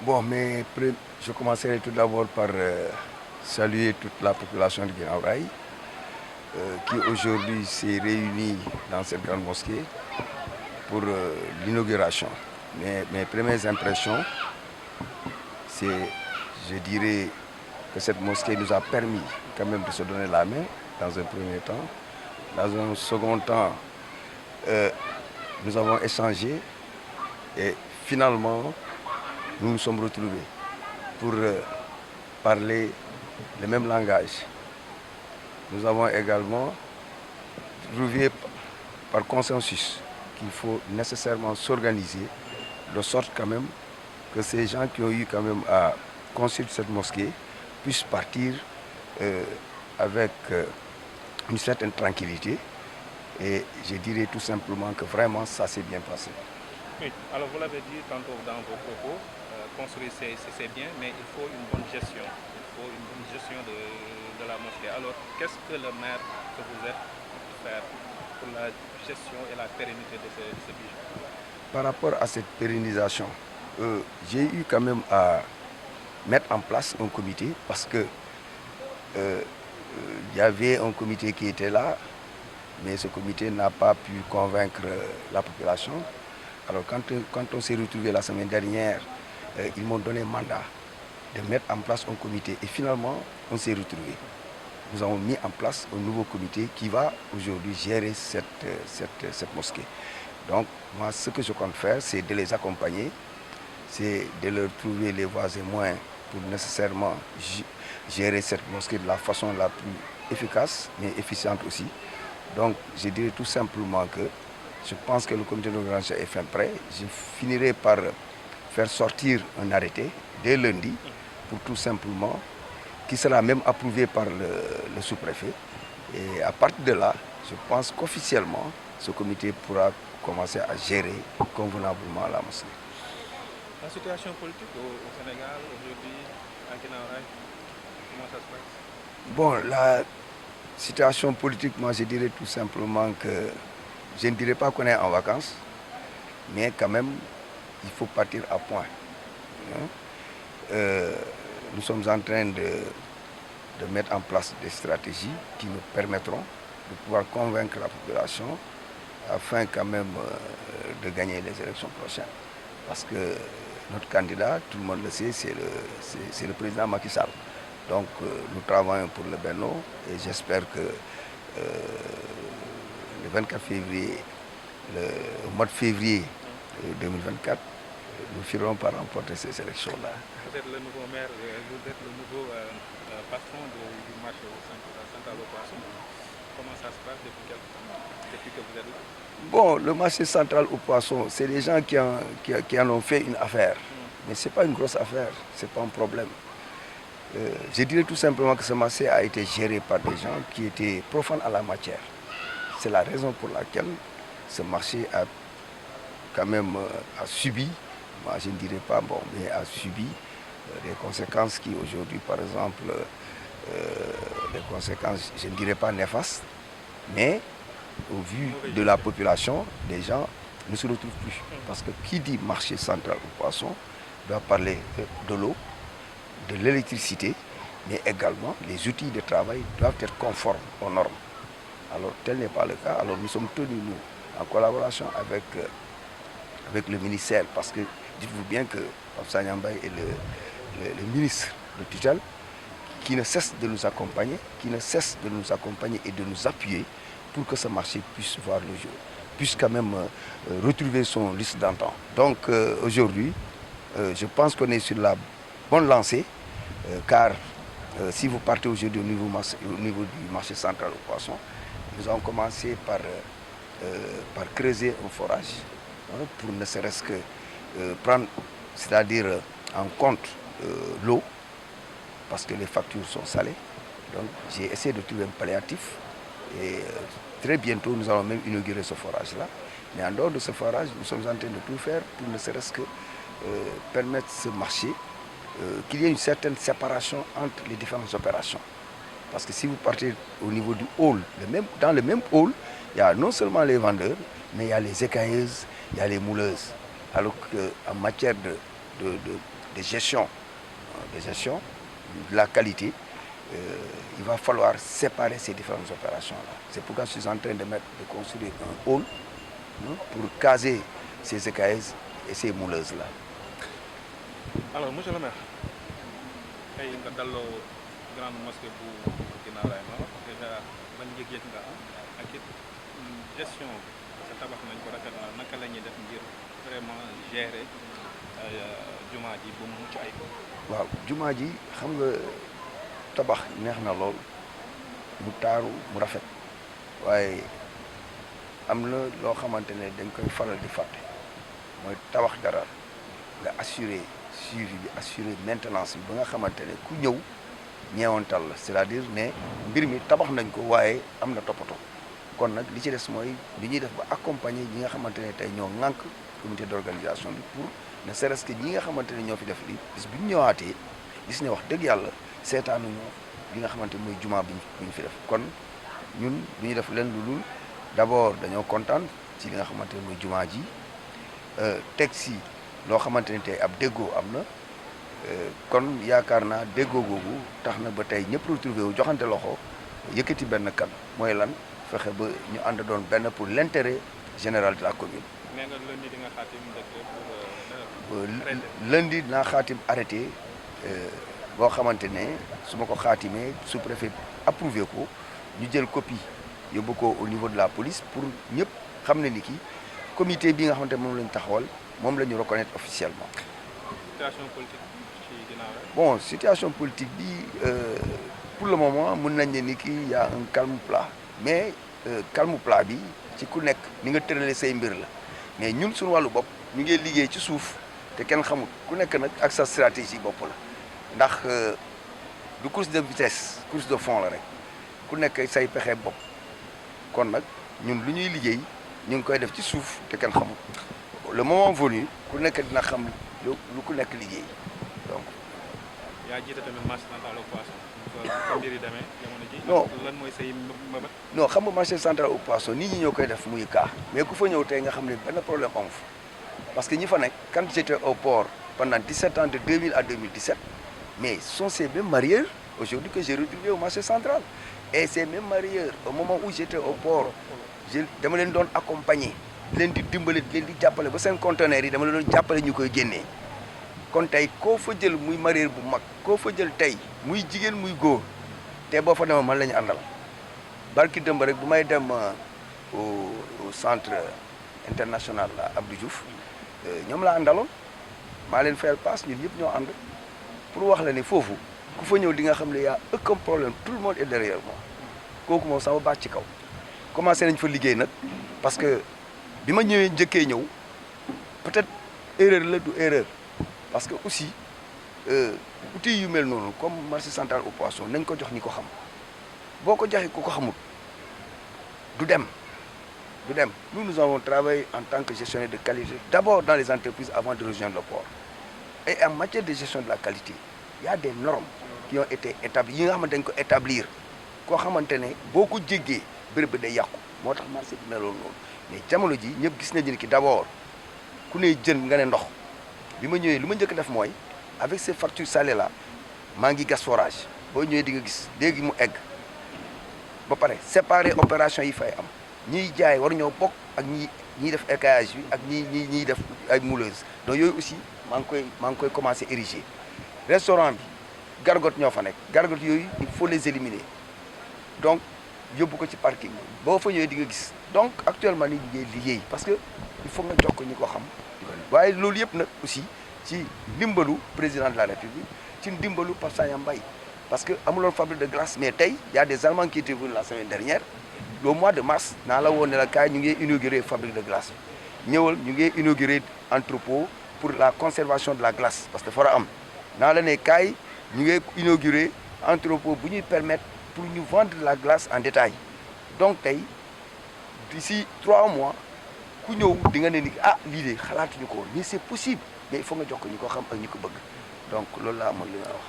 Bon, mais je commencerai tout d'abord par saluer toute la population de Guinaouraï qui aujourd'hui s'est réunie dans cette grande mosquée pour l'inauguration. Mes premières impressions, c'est, je dirais, que cette mosquée nous a permis quand même de se donner la main dans un premier temps. Dans un second temps, euh, nous avons échangé et finalement, nous nous sommes retrouvés pour parler le même langage. Nous avons également trouvé par consensus qu'il faut nécessairement s'organiser de sorte quand même que ces gens qui ont eu quand même à construire cette mosquée puissent partir euh, avec une certaine tranquillité. Et je dirais tout simplement que vraiment ça s'est bien passé. Oui, alors vous l'avez dit tantôt dans vos propos, construire c'est bien, mais il faut une bonne gestion. Il faut une bonne gestion de la mosquée. Alors, qu'est-ce que le maire que vous êtes peut faire pour la gestion et la pérennité de ce bijou? Par rapport à cette pérennisation, j'ai eu quand même à mettre en place un comité parce que il y avait un comité qui était là, mais ce comité n'a pas pu convaincre la population. Alors quand on s'est retrouvé la semaine dernière, ils m'ont donné mandat de mettre en place un comité et finalement on s'est retrouvé. Nous avons mis en place un nouveau comité qui va aujourd'hui gérer cette mosquée. Donc moi ce que je compte faire c'est de les accompagner, c'est de leur trouver les voies et moyens pour nécessairement gérer cette mosquée de la façon la plus efficace mais efficiente aussi. Donc je dirais tout simplement que je pense que le comité d'organisation est fin prêt. Je finirai par faire sortir un arrêté dès lundi pour tout simplement, qui sera même approuvé par le sous-préfet. Et à partir de là, je pense qu'officiellement, ce comité pourra commencer à gérer convenablement la mosquée. La situation politique au Sénégal aujourd'hui, à Guinaouraï, comment ça se passe? Bon, la situation politique, moi je dirais tout simplement que je ne dirais pas qu'on est en vacances, mais quand même, il faut partir à point. Hein. Nous sommes en train de mettre en place des stratégies qui nous permettront de pouvoir convaincre la population afin quand même de gagner les élections prochaines. Parce que notre candidat, tout le monde le sait, c'est le président Macky Sall. Donc nous travaillons pour le Benno et j'espère que le 24 février, le mois de février 2024, nous finirons par remporter ces élections-là. Vous êtes le nouveau maire, vous êtes le nouveau patron du marché central au poisson. Comment ça se passe depuis que vous êtes là? Bon, le marché central au poisson, c'est des gens qui en ont fait une affaire. Mais ce n'est pas une grosse affaire, ce n'est pas un problème. Je dirais tout simplement que ce marché a été géré par des gens qui étaient profanes à la matière. C'est la raison pour laquelle ce marché a quand même a subi, moi je ne dirais pas bon, mais a subi des conséquences qui aujourd'hui, par exemple, des conséquences, je ne dirais pas néfastes, mais au vu de la population, les gens ne se retrouvent plus. Parce que qui dit marché central au poisson doit parler de l'eau, de l'électricité, mais également les outils de travail doivent être conformes aux normes. Alors tel n'est pas le cas. Alors nous sommes tenus, nous, en collaboration avec le ministère, parce que dites-vous bien que Pape Nyambay est le ministre de tutelle qui ne cesse de nous accompagner, et de nous appuyer pour que ce marché puisse voir le jour, puisse quand même retrouver son liste d'antan. Donc aujourd'hui, je pense qu'on est sur la bonne lancée, car si vous partez aujourd'hui au niveau du marché central au poisson, nous avons commencé par creuser un forage, hein, pour ne serait-ce que prendre, c'est-à-dire en compte l'eau, parce que les factures sont salées. Donc j'ai essayé de trouver un palliatif et très bientôt nous allons même inaugurer ce forage-là. Mais en dehors de ce forage, nous sommes en train de tout faire pour ne serait-ce que permettre ce marché, qu'il y ait une certaine séparation entre les différentes opérations. Parce que si vous partez au niveau du hall, dans le même hall, il y a non seulement les vendeurs, mais il y a les écailleuses, il y a les mouleuses. Alors qu'en matière de gestion, de la qualité, il va falloir séparer ces différentes opérations-là. C'est pourquoi je suis en train de construire un hall pour caser ces écailleuses et ces mouleuses-là. Alors, monsieur le maire, tey nga dalloo grande mosquée bu Guinaw Rails Nord déjà ban yëg-yëg nga am ak it gestion sa tabax nañ ko rafet na naka la ñuy def ngir vraiment gérer jumaa ji ba mu mucc ayib. waaw jumaa ji xam nga tabax neex na lool mu taaru mu rafet waaye am na loo xamante ne dañ koy faral di fàtte mooy tabax dara nga assurer suivi bi assurer maintenance bi ba nga xamante ne ku ñëw ñeewantal la c'est-à-dire ne mbir mi tabax nañ ko waaye am na toppatoo kon nag li ci des mooy li ñuy def ba accompagner ñi nga xamante ne tey ñoo ŋànk comité d'organisation bi pour ne serait-ce que ñi nga xamante ne ñoo fi def lii bis bu ñu ñëwaatee gis ne wax dëgg yàlla seetaanuñu li nga xamante mooy jumaa bi ñu fi def kon ñun du ñu def leen lu dul d'abord dañoo kontaan ci li nga xamante ne mooy jumaa ji teg si loo xamante ne tey ab déggoo am na kon yaakaar naa déggoo googu tax na ba tey ñëpp retrouvé wu joxante loxo yëkkati benn kan mooy lan fexe ba ñu ànd doon benn pour l'intérêt général de la commune. nee nga lundi di nga xaatim lundi dinaa xaatim arrêté boo xamante ne su ma ko xaatimee sous-préfet approuvé ko ñu jël copie yóbbu ko au niveau de la police pour ñëpp xam ne ni ki comité bi nga xamante ne moom la ñu taxawal moom la ñu reconnaître officiellement. situation politique ci Guinaw Rails. bon situation politique bi pour le moment mën nañ ne ni ki y a un calme plat mais calme plat bi ci ku nekk ni nga tëralee say mbir la mais ñun suñu wàllu bopp ñu ngi liggéey ci suuf te kenn xamul ku nekk nag ak sa stratégie bopp la ndax du course de vitesse course de fond la rek ku nekk say pexe bopp kon nag ñun lu ñuy liggéey ñu ngi koy def ci suuf te kenn xamul le moment venu ku nekk dina xam lu ku nekk liggéey donc. yaa jiite tamit marché central au poisson. fa mbir yi demee jamono ji. non lan mooy say mbëbët. non xam nga marché central au poisson nit ñi ñoo koy def muy kaa mais ku fa ñëw tey nga xam ne benn problème amu fa parce que ñi fa nekk quand j'étais au port pendant 17 ans de 2000 à 2017 mais ce sont ces mêmes mareyeurs aujourd'hui que j'ai retrouvé au marché central et ces mêmes mareyeurs au moment où j'étais au port dama leen doon accompagner leen di dimbale leen di jàppale ba seen conteneurs yi dama leen doon jàppale ñu koy génnee kon tey koo fa jël muy mareyeur bu mag koo fa jël tey muy jigéen muy góor te boo fa demee man la ñu àndal barki dëmb rek bu may dem au centre international la Abdou Diouf ñoom laa àndaloon maa leen fayal paas ñun ñëpp ñoo ànd pour wax la ne foofu ku fa ñëw di nga xam ne y a aucun problème tout le monde est derrière moi kooku moom sama baat ci kaw commencé nañ fa liggéey nag parce que bi ma ñëwee njëkkee ñëw peut-être erreur la du erreur parce que aussi outils yu mel noonu comme marché central au poisson nañ ko jox ñi ko xam boo ko joxee ku ko xamul du dem nous avons travaillé en tant que gestionnaire de qualité d'abord dans les entreprises avant de rejoindre le port et en matière de gestion de la qualité il y a des normes qui ont été établies yi nga xamante dañ ko établir koo xamante ne boo ko jéggee béréb bi day yàqu moo tax marché bi meloon noonu mais jamono ji ñëpp gis nañu ne ki d'abord ku ne jën nga ne ndox bi ma ñëwee lu ma njëkk def mooy avec ces factures salées là maa ngi gas forage boo ñëwee di nga gis léegi mu egg ba pare séparer opération yi fay am ñiy jaay war ñoo bokk ak ñiy def écaillage bi ak ñiy def ay mouleuses donc yooyu aussi maa ngi koy commencer ériger restaurant bi gargote ñoo fa nekk gargote yooyu il faut les éliminer donc yóbbu ko ci parking boo fa ñëwee di nga gis donc actuellement ni ñu ngi liggéey parce que il faut nga jox ko ñi ko xam waaye loolu yëpp nag aussi ci ndimbalu président de la République ci ndimbalu Pape Sagna Mbaye parce que amuloon fabrique de glace mais tey y a des Allemands qui étaient venus la semaine dernière au mois de mars naa la woon ne la kaay ñu ngi inauguré fabrique de glace ñëwal ñu ngi inauguré entrepôt pour la conservation de la glace parce que fara am naa la ne kaay ñu ngi inauguré entrepôt bu ñuy permettre pour ñu vendre la glace en détail donc tey d'ici 3 mois ku ñëw di nga ne ni ah lii de xalaatuñu ko mais c'est possible mais il faut nga jox ko ñu ko xam ak ñu ko bëgg donc loolu laa amoon li nga wax